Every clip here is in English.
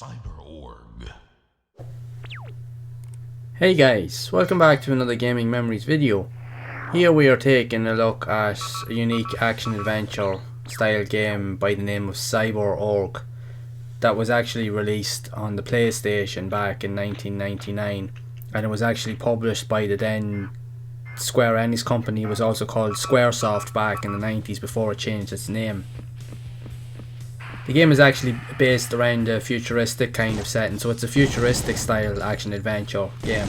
Cyber.org. Hey guys, welcome back to another Gaming Memories video. Here we are taking a look at a unique action-adventure style game by the name of Cyber.org that was actually released on the PlayStation back in 1999, and it was actually published by the then Square Enix company. It was also called Squaresoft back in the 90s before it changed its name. The game is actually based around a futuristic kind of setting, so it's a futuristic style action-adventure game.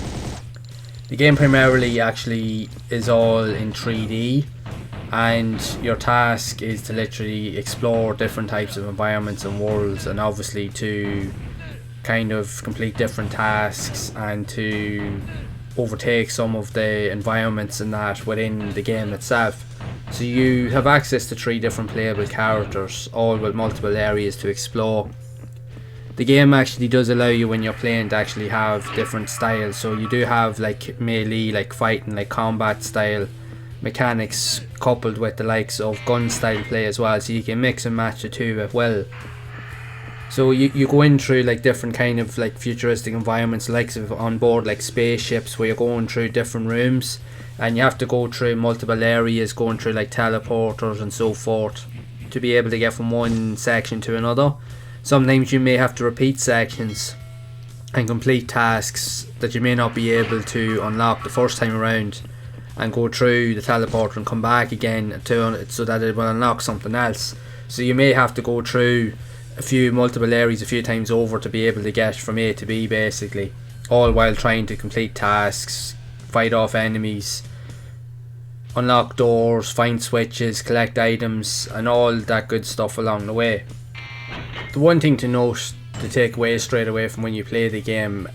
The game primarily actually is all in 3D, and your task is to literally explore different types of environments and worlds, and obviously to kind of complete different tasks and to overtake some of the environments and that within the game itself. So you have access to 3 different playable characters, all with multiple areas to explore. The game actually does allow you, when you're playing, to actually have different styles. So you do have like melee, like fighting, like combat style mechanics, coupled with the likes of gun style play as well, so you can mix and match the two as well. So you go in through like different kind of like futuristic environments, like on board like spaceships, where you're going through different rooms, and you have to go through multiple areas, going through like teleporters and so forth, to be able to get from one section to another. Sometimes you may have to repeat sections and complete tasks that you may not be able to unlock the first time around, and go through the teleporter and come back again so that it will unlock something else. So you may have to go through multiple areas a few times over to be able to get from A to B, basically, all while trying to complete tasks, fight off enemies, unlock doors, find switches, collect items, and all that good stuff along the way. The one thing to note, to take away straight away from when you play the game,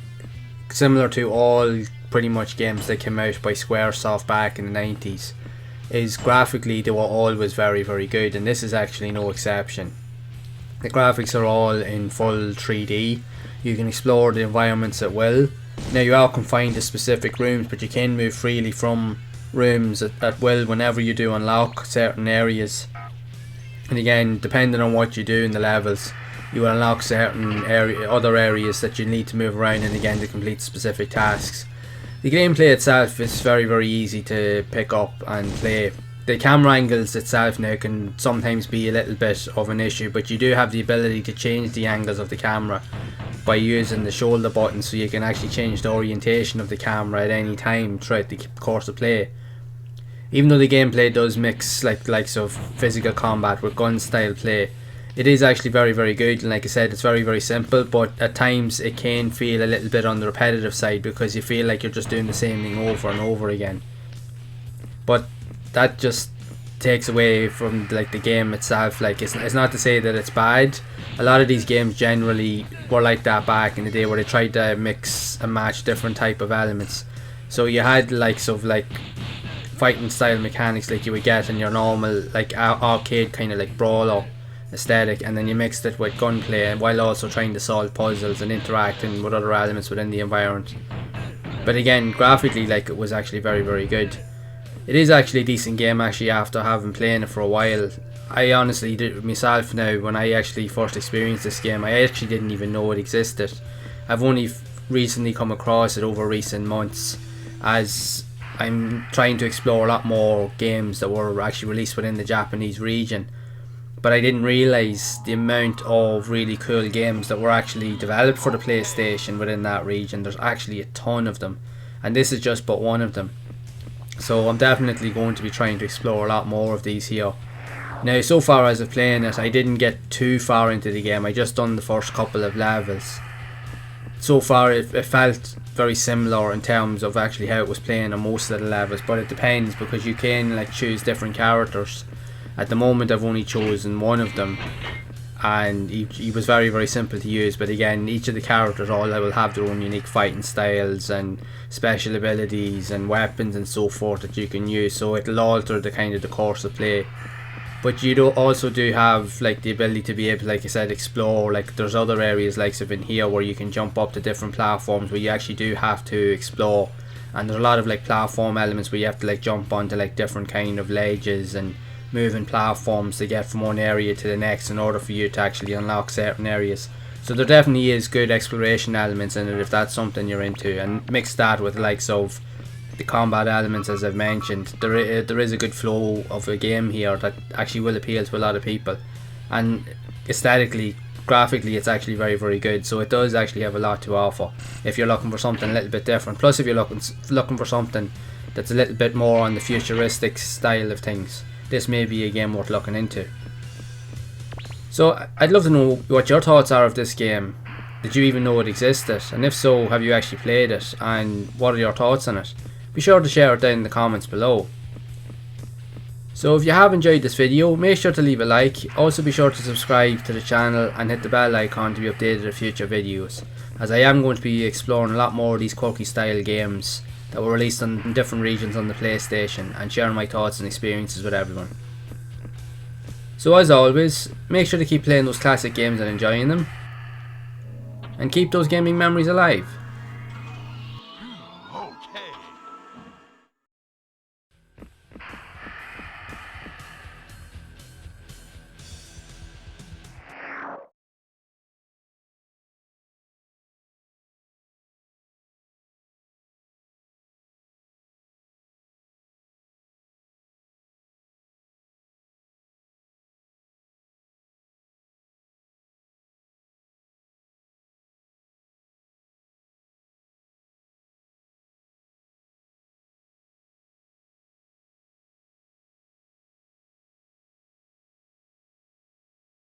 similar to all pretty much games that came out by Squaresoft back in the 90s, is graphically they were always very, very good, and this is actually no exception. The graphics are all in full 3D. You can explore the environments at will. Now you are confined to specific rooms, but you can move freely from rooms at will whenever you do unlock certain areas. And again, depending on what you do in the levels, you will unlock certain other areas that you need to move around in again to complete specific tasks. The gameplay itself is very, very easy to pick up and play. The camera angles itself now can sometimes be a little bit of an issue, but you do have the ability to change the angles of the camera by using the shoulder button, so you can actually change the orientation of the camera at any time throughout the course of play. Even though the gameplay does mix likes of physical combat with gun style play, it is actually very, very good, and like I said, it's very, very simple, but at times it can feel a little bit on the repetitive side, because you feel like you're just doing the same thing over and over again. But that just takes away from like the game itself. Like it's not to say that it's bad. A lot of these games generally were like that back in the day, where they tried to mix and match different type of elements. So you had likes of like fighting style mechanics like you would get in your normal like arcade kind of like brawler aesthetic, and then you mixed it with gunplay, and while also trying to solve puzzles and interacting with other elements within the environment. But again, graphically, like, it was actually very, very good. It is actually a decent game, actually, after having playing it for a while. I honestly did myself now, when I actually first experienced this game, I actually didn't even know it existed. I've only recently come across it over recent months, as I'm trying to explore a lot more games that were actually released within the Japanese region. But I didn't realise the amount of really cool games that were actually developed for the PlayStation within that region. There's actually a ton of them, and this is just but one of them. So I'm definitely going to be trying to explore a lot more of these here. Now, so far as of playing it, I didn't get too far into the game. I just done the first couple of levels. So far it felt very similar in terms of actually how it was playing on most of the levels, but it depends, because you can like choose different characters. At the moment I've only chosen one of them, and he was very, very simple to use, but again, each of the characters all will have their own unique fighting styles and special abilities and weapons and so forth that you can use, so it'll alter the kind of the course of play. But you also do have like the ability to be able to, like I said, explore. Like there's other areas like in here where you can jump up to different platforms where you actually do have to explore, and there's a lot of like platform elements where you have to like jump onto like different kind of ledges and moving platforms to get from one area to the next in order for you to actually unlock certain areas. So there definitely is good exploration elements in it if that's something you're into, and mix that with the likes of the combat elements, as I've mentioned. There is a good flow of a game here that actually will appeal to a lot of people, and aesthetically, graphically, it's actually very, very good. So it does actually have a lot to offer if you're looking for something a little bit different. Plus, if you're looking for something that's a little bit more on the futuristic style of things, this may be a game worth looking into. So I'd love to know what your thoughts are of this game. Did you even know it existed? And if so, have you actually played it? And what are your thoughts on it? Be sure to share it down in the comments below. So if you have enjoyed this video, make sure to leave a like. Also be sure to subscribe to the channel and hit the bell icon to be updated of future videos, as I am going to be exploring a lot more of these quirky style games that were released in different regions on the PlayStation, and sharing my thoughts and experiences with everyone. So as always, make sure to keep playing those classic games and enjoying them, and keep those gaming memories alive.